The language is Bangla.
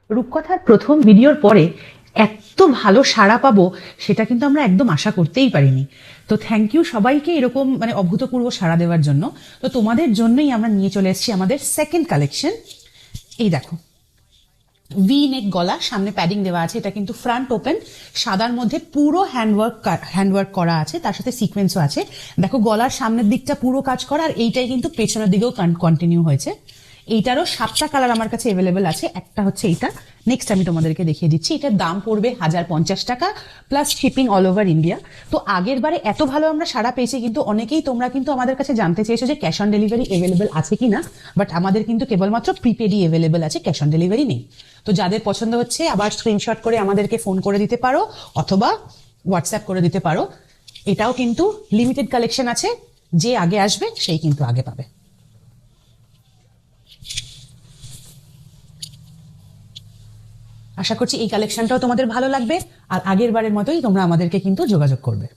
রূপকথার প্রথম ভিডিওর পরে এত ভালো সাড়া পাবো সেটা কিন্তু আমরা একদম আশা করতেই পারিনি। তো থ্যাংক ইউ সবাইকে এরকম অভূতপূর্ব সাড়া দেওয়ার জন্য। তো তোমাদের জন্যই আমরা নিয়ে চলে এসেছি আমাদের সেকেন্ড কালেকশন। এই দেখো, ভি নেক গলা, সামনে প্যাডিং দেওয়া আছে, এটা কিন্তু ফ্রন্ট ওপেন, সাদার মধ্যে পুরো হ্যান্ডওয়ার্ক করা আছে, তার সাথে সিকোয়েন্সও আছে। দেখো গলার সামনের দিকটা পুরো কাজ করা, আর এইটাই কিন্তু পেছনের দিকেও কন্টিনিউ হয়েছে। এইটারও 7টা কালার আমার কাছে অ্যাভেলেবেল আছে। একটা হচ্ছে এইটা, নেক্সট আমি তোমাদেরকে দেখিয়ে দিচ্ছি। এটার দাম পড়বে 1050 টাকা plus shipping all over India. তো আগের বারে এত ভালো আমরা সাড়া পেয়েছি, কিন্তু অনেকেই তোমরা কিন্তু আমাদের কাছে জানতে চেয়েছো যে ক্যাশ অন ডেলিভারি অ্যাভেলেবেল আছে কিনা, বাট আমাদের কিন্তু কেবলমাত্র প্রিপেডই অ্যাভেলেবেল আছে, ক্যাশ অন ডেলিভারি নেই। তো যাদের পছন্দ হচ্ছে আবার স্ক্রিনশট করে আমাদেরকে ফোন করে দিতে পারো অথবা হোয়াটসঅ্যাপ করে দিতে পারো। এটাও কিন্তু লিমিটেড কালেকশন আছে, যে আগে আসবে সেই কিন্তু আগে পাবে। আশা করছি এই কালেকশনটাও তোমাদের ভালো লাগবে, আর আগের বারের মতোই তোমরা আমাদেরকে কিন্তু যোগাযোগ করবে।